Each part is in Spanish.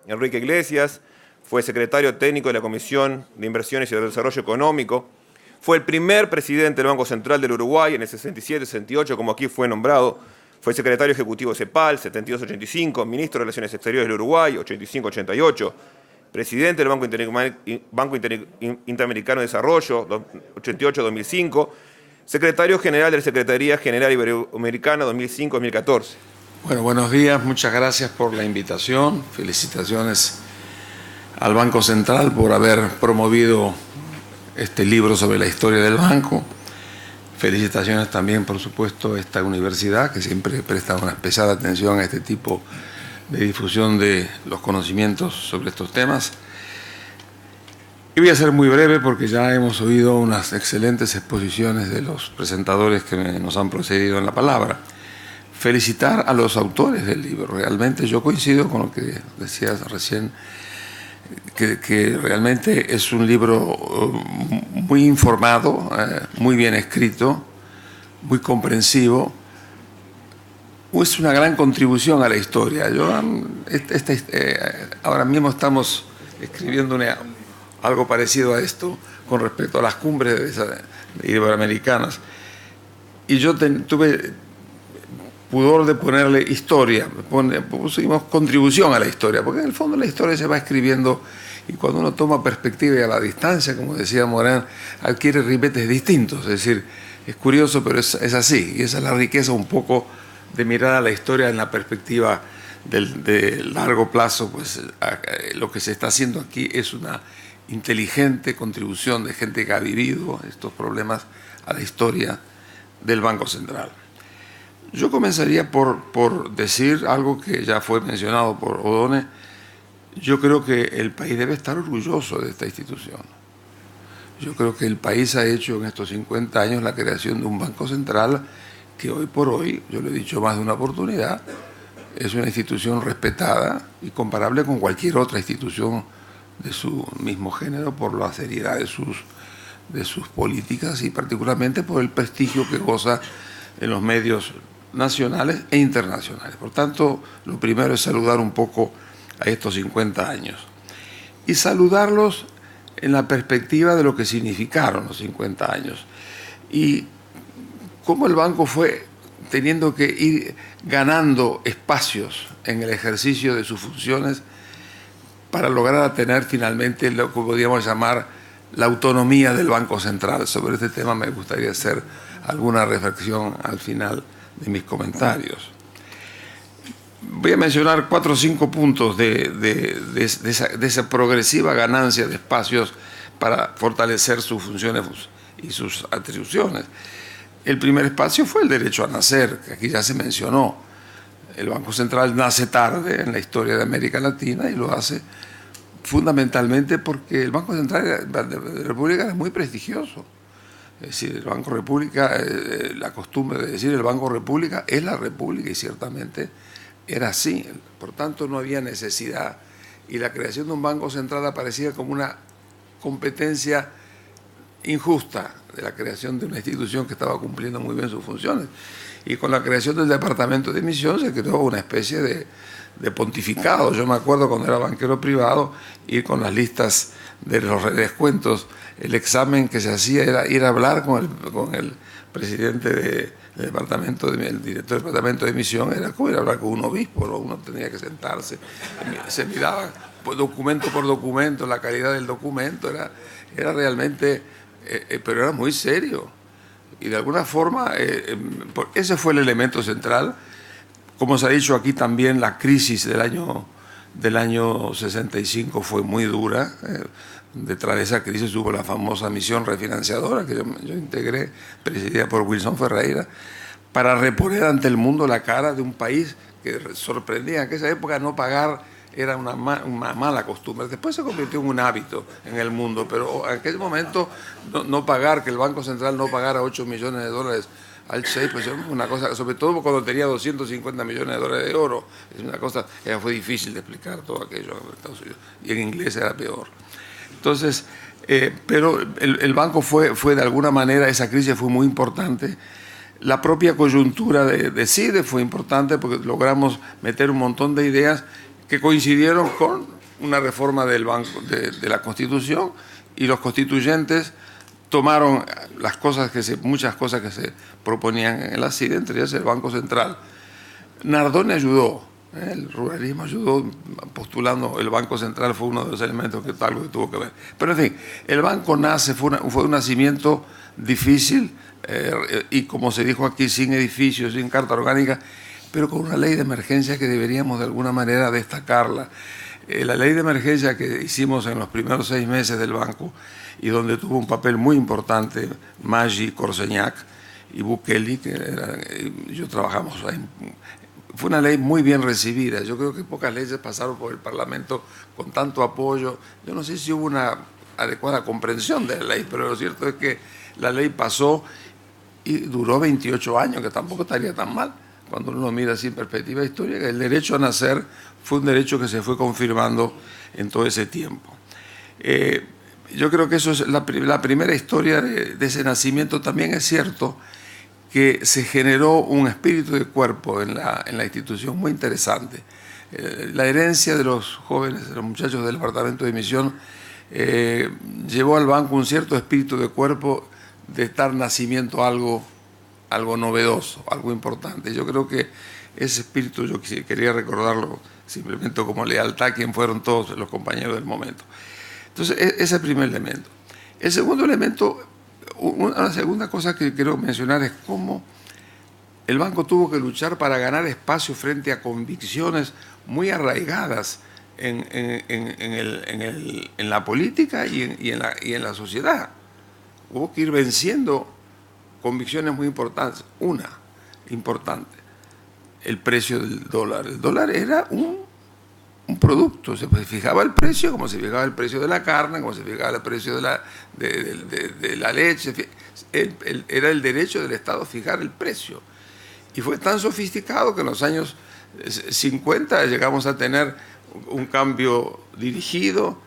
Enrique Iglesias, fue secretario técnico de la Comisión de Inversiones y de Desarrollo Económico, fue el primer presidente del Banco Central del Uruguay en el 67-68, como aquí fue nombrado, fue secretario ejecutivo de CEPAL, 72-85, ministro de Relaciones Exteriores del Uruguay, 85-88, presidente del Banco Interamericano de Desarrollo, 88-2005, secretario general de la Secretaría General Iberoamericana, 2005-2014. Bueno, buenos días, muchas gracias por la invitación. Felicitaciones al Banco Central por haber promovido este libro sobre la historia del banco. Felicitaciones también, por supuesto, a esta universidad que siempre presta una especial atención a este tipo de difusión de los conocimientos sobre estos temas. Y voy a ser muy breve porque ya hemos oído unas excelentes exposiciones de los presentadores que nos han precedido en la palabra. Felicitar a los autores del libro. Realmente yo coincido con lo que decías recién, que realmente es un libro muy informado, muy bien escrito, muy comprensivo. Es una gran contribución a la historia. Ahora mismo estamos escribiendo algo parecido a esto con respecto a las cumbres iberoamericanas. Y yo tuve pudor de ponerle historia, pusimos contribución a la historia, porque en el fondo la historia se va escribiendo y cuando uno toma perspectiva y a la distancia, como decía Morán, adquiere ribetes distintos. Es decir, es curioso, pero es así, y esa es la riqueza un poco de mirar a la historia en la perspectiva de largo plazo. Pues lo que se está haciendo aquí es una inteligente contribución de gente que ha vivido estos problemas a la historia del Banco Central. Yo comenzaría por decir algo que ya fue mencionado por Odone. Yo creo que el país debe estar orgulloso de esta institución. Yo creo que el país ha hecho en estos 50 años la creación de un Banco Central que hoy por hoy, yo lo he dicho más de una oportunidad, es una institución respetada y comparable con cualquier otra institución de su mismo género por la seriedad de sus políticas y particularmente por el prestigio que goza en los medios nacionales e internacionales. Por tanto, lo primero es saludar un poco a estos 50 años y saludarlos en la perspectiva de lo que significaron los 50 años y cómo el banco fue teniendo que ir ganando espacios en el ejercicio de sus funciones para lograr tener finalmente lo que podríamos llamar la autonomía del Banco Central. Sobre este tema me gustaría hacer alguna reflexión al final de mis comentarios. Voy a mencionar 4 o 5 puntos de esa progresiva ganancia de espacios para fortalecer sus funciones y sus atribuciones. El primer espacio fue el derecho a nacer, que aquí ya se mencionó. El Banco Central nace tarde en la historia de América Latina y lo hace fundamentalmente porque el Banco Central de la República es muy prestigioso. Es decir, el Banco República, la costumbre de decir el Banco República es la República y ciertamente era así. Por tanto, no había necesidad y la creación de un Banco Central aparecía como una competencia injusta de la creación de una institución que estaba cumpliendo muy bien sus funciones. Y con la creación del Departamento de Emisión se creó una especie de pontificado. Yo me acuerdo cuando era banquero privado, ir con las listas de los descuentos, el examen que se hacía era ir a hablar con el presidente del departamento, el director del Departamento de Emisión, era como ir a hablar con un obispo, ¿no? Uno tenía que sentarse, se miraba documento por documento, la calidad del documento, era realmente, pero era muy serio. Y de alguna forma, ese fue el elemento central. Como se ha dicho aquí también, la crisis del año 65 fue muy dura. Detrás de esa crisis hubo la famosa misión refinanciadora que yo integré, presidida por Wilson Ferreira, para reponer ante el mundo la cara de un país que sorprendía. En esa época no pagar era una mala costumbre. Después se convirtió en un hábito en el mundo, pero en aquel momento no pagar, que el Banco Central no pagara $8 millones al CHEI, pues es una cosa, sobre todo cuando tenía 250 millones de dólares de oro, es una cosa, fue difícil de explicar todo aquello en Estados Unidos, y en inglés era peor. Entonces, pero el banco fue de alguna manera, esa crisis fue muy importante. La propia coyuntura de CIDE fue importante porque logramos meter un montón de ideas que coincidieron con una reforma del banco, de la Constitución, y los constituyentes tomaron muchas cosas que se proponían en la CIDE, entre ellas el Banco Central. Nardone ayudó, el ruralismo ayudó postulando el Banco Central, fue uno de los elementos que algo que tuvo que ver. Pero en fin, el banco nace, fue un nacimiento difícil y como se dijo aquí, sin edificios, sin carta orgánica, pero con una ley de emergencia que deberíamos de alguna manera destacarla. La ley de emergencia que hicimos en los primeros 6 meses del banco y donde tuvo un papel muy importante Maggi, Corseñac y Bukele, yo trabajamos ahí. Fue una ley muy bien recibida. Yo creo que pocas leyes pasaron por el Parlamento con tanto apoyo. Yo no sé si hubo una adecuada comprensión de la ley, pero lo cierto es que la ley pasó y duró 28 años, que tampoco estaría tan mal cuando uno mira así en perspectiva histórica. El derecho a nacer fue un derecho que se fue confirmando en todo ese tiempo. Yo creo que eso es la primera historia de ese nacimiento. También es cierto que se generó un espíritu de cuerpo en la institución muy interesante. La herencia de los jóvenes, de los muchachos del departamento de misión, llevó al banco un cierto espíritu de cuerpo, de estar nacimiento algo novedoso, algo importante. Yo creo que ese espíritu yo quería recordarlo simplemente como lealtad, quien fueron todos los compañeros del momento. Entonces, ese es el primer elemento. El segundo elemento, una segunda cosa que quiero mencionar es cómo el banco tuvo que luchar para ganar espacio frente a convicciones muy arraigadas en la política y en la sociedad. Hubo que ir venciendo convicciones muy importantes. Una importante, el precio del dólar. El dólar era un producto, se fijaba el precio como se fijaba el precio de la carne, como se fijaba el precio de la leche. Era el derecho del Estado fijar el precio. Y fue tan sofisticado que en los años 50 llegamos a tener un cambio dirigido,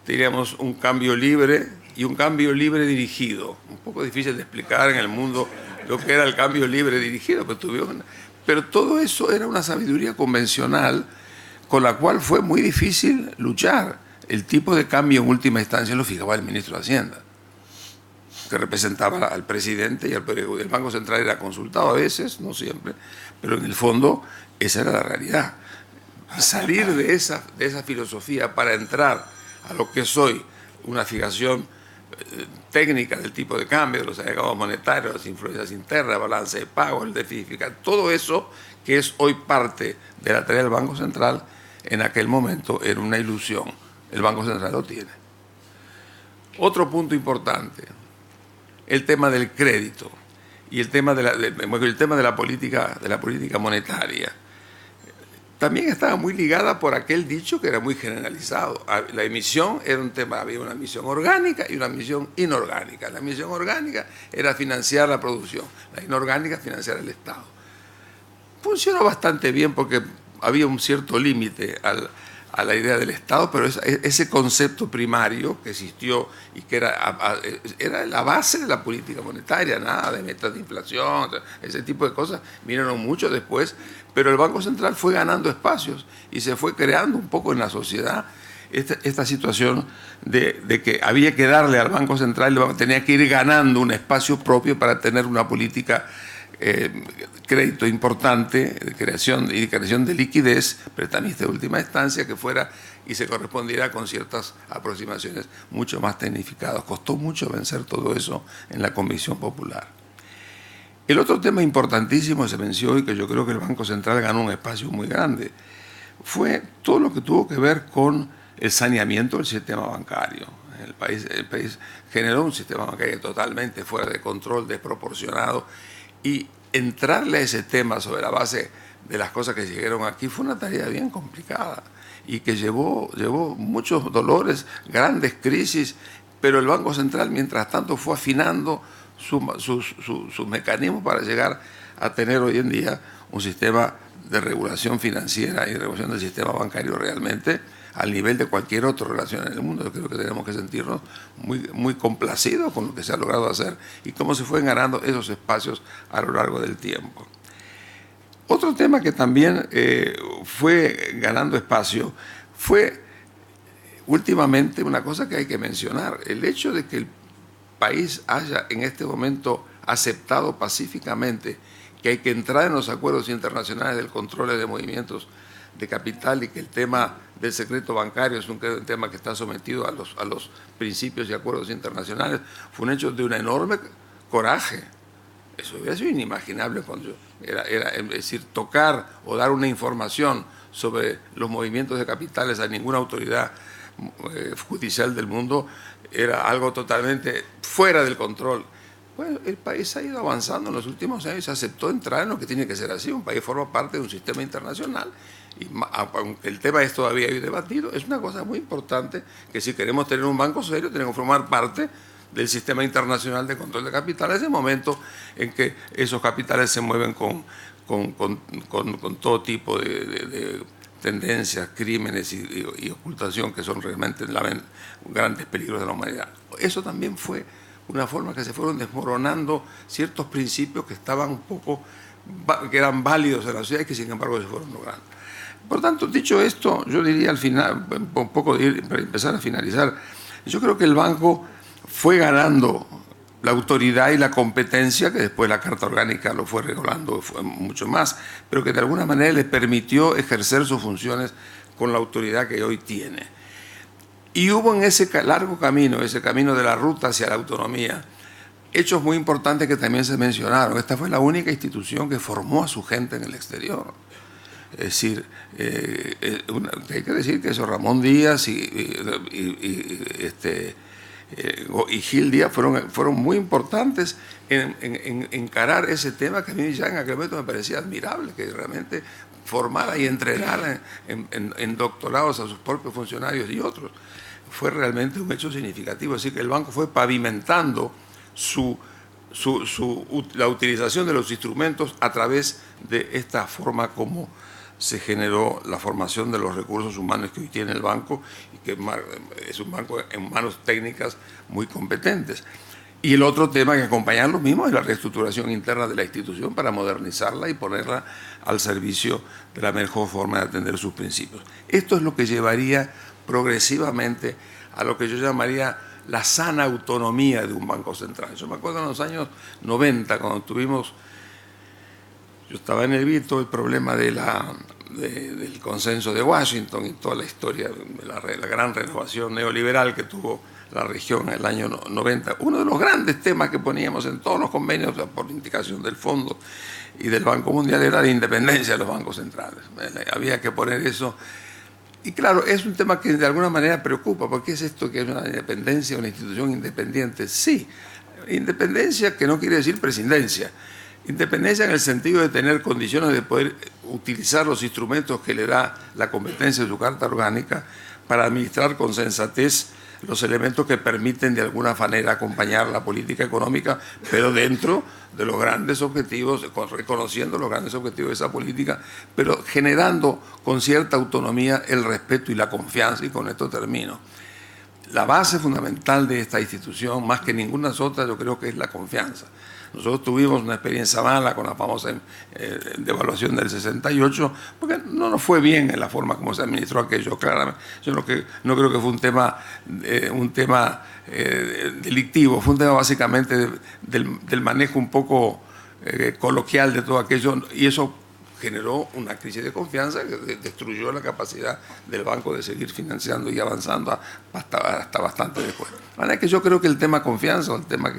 teníamos un cambio libre y un cambio libre dirigido. Un poco difícil de explicar en el mundo lo que era el cambio libre dirigido, pero todo eso era una sabiduría convencional con la cual fue muy difícil luchar. El tipo de cambio en última instancia lo fijaba el ministro de Hacienda, que representaba al presidente, y el Banco Central era consultado a veces, no siempre, pero en el fondo esa era la realidad. Salir de esa filosofía para entrar a lo que es hoy una fijación técnica del tipo de cambio, de los agregados monetarios, las influencias internas, balance de pago, el déficit fiscal, todo eso que es hoy parte de la tarea del Banco Central, en aquel momento era una ilusión. El Banco Central lo tiene. Otro punto importante, el tema del crédito y el tema de la política monetaria. También estaba muy ligada por aquel dicho que era muy generalizado. La emisión era un tema, había una emisión orgánica y una emisión inorgánica. La emisión orgánica era financiar la producción, la inorgánica financiar el Estado. Funcionó bastante bien porque había un cierto límite a la idea del Estado, pero ese concepto primario que existió y que era la base de la política monetaria, nada de metas de inflación, ese tipo de cosas, vinieron mucho después, pero el Banco Central fue ganando espacios y se fue creando un poco en la sociedad esta situación de que había que darle al Banco Central, tenía que ir ganando un espacio propio para tener una política crédito importante, de creación de liquidez, prestamista de última instancia, que fuera y se correspondiera con ciertas aproximaciones mucho más tecnificadas. Costó mucho vencer todo eso en la Convicción Popular. El otro tema importantísimo se venció y que yo creo que el Banco Central ganó un espacio muy grande fue todo lo que tuvo que ver con el saneamiento del sistema bancario. El país generó un sistema bancario totalmente fuera de control, desproporcionado, y entrarle a ese tema sobre la base de las cosas que llegaron aquí fue una tarea bien complicada y que llevó muchos dolores, grandes crisis, pero el Banco Central mientras tanto fue afinando sus mecanismos para llegar a tener hoy en día un sistema de regulación financiera y regulación del sistema bancario realmente al nivel de cualquier otra relación en el mundo. Yo creo que tenemos que sentirnos muy complacidos con lo que se ha logrado hacer y cómo se fueron ganando esos espacios a lo largo del tiempo. Otro tema que también fue ganando espacio fue últimamente una cosa que hay que mencionar. El hecho de que el país haya en este momento aceptado pacíficamente que hay que entrar en los acuerdos internacionales del control de movimientos de capital y que el tema del secreto bancario es un tema que está sometido a los principios y acuerdos internacionales, fue un hecho de un enorme coraje. Eso hubiera sido inimaginable cuando es decir, tocar o dar una información sobre los movimientos de capitales a ninguna autoridad judicial del mundo era algo totalmente fuera del control. Bueno, el país ha ido avanzando en los últimos años, se aceptó entrar en lo que tiene que ser así. Un país forma parte de un sistema internacional y aunque el tema es todavía hoy debatido, es una cosa muy importante que si queremos tener un banco serio tenemos que formar parte del sistema internacional de control de capitales, ese momento en que esos capitales se mueven con todo tipo de tendencias, crímenes y ocultación que son realmente grandes peligros de la humanidad. Eso también fue una forma que se fueron desmoronando ciertos principios que estaban que eran válidos en la sociedad y que sin embargo se fueron logrando. Por tanto, dicho esto, yo diría al final, un poco para empezar a finalizar, yo creo que el banco fue ganando la autoridad y la competencia, que después la Carta Orgánica lo fue regulando mucho más, pero que de alguna manera le permitió ejercer sus funciones con la autoridad que hoy tiene. Y hubo en ese largo camino, ese camino de la ruta hacia la autonomía, hechos muy importantes que también se mencionaron. Esta fue la única institución que formó a su gente en el exterior. Es decir, hay que decir que eso Ramón Díaz y Gil Díaz fueron muy importantes en encarar ese tema que a mí ya en aquel momento me parecía admirable, que realmente formara y entrenara en doctorados a sus propios funcionarios y otros. Fue realmente un hecho significativo, así que el banco fue pavimentando la utilización de los instrumentos a través de esta forma como se generó la formación de los recursos humanos que hoy tiene el banco y que es un banco en manos técnicas muy competentes. Y el otro tema que acompaña lo mismo es la reestructuración interna de la institución para modernizarla y ponerla al servicio de la mejor forma de atender sus principios. Esto es lo que llevaría progresivamente a lo que yo llamaría la sana autonomía de un banco central. Yo me acuerdo en los años 90, cuando yo estaba en el BID, todo el problema del consenso de Washington y toda la historia de la gran renovación neoliberal que tuvo la región en el año 90. Uno de los grandes temas que poníamos en todos los convenios por indicación del Fondo y del Banco Mundial era la independencia de los bancos centrales. Había que poner eso. Y claro, es un tema que de alguna manera preocupa, porque es esto que es una independencia, una institución independiente. Sí, independencia que no quiere decir presidencia. Independencia en el sentido de tener condiciones de poder utilizar los instrumentos que le da la competencia de su Carta Orgánica para administrar con sensatez los elementos que permiten de alguna manera acompañar la política económica, pero dentro de los grandes objetivos, reconociendo los grandes objetivos de esa política, pero generando con cierta autonomía el respeto y la confianza, y con esto termino. La base fundamental de esta institución, más que ninguna otra, yo creo que es la confianza. Nosotros tuvimos una experiencia mala con la famosa devaluación del 68, porque no nos fue bien en la forma como se administró aquello, claramente. Yo no creo que fue un tema delictivo, fue un tema básicamente del manejo un poco coloquial de todo aquello, y eso generó una crisis de confianza que destruyó la capacidad del banco de seguir financiando y avanzando hasta bastante después. De manera que yo creo que el tema confianza, el tema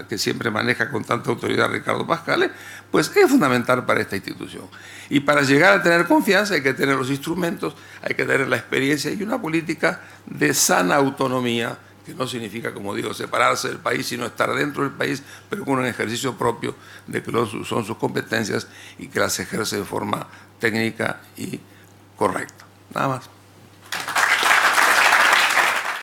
que siempre maneja con tanta autoridad Ricardo Pascale, pues es fundamental para esta institución. Y para llegar a tener confianza hay que tener los instrumentos, hay que tener la experiencia y una política de sana autonomía, que no significa, como digo, separarse del país, sino estar dentro del país, pero con un ejercicio propio de que son sus competencias y que las ejerce de forma técnica y correcta. Nada más.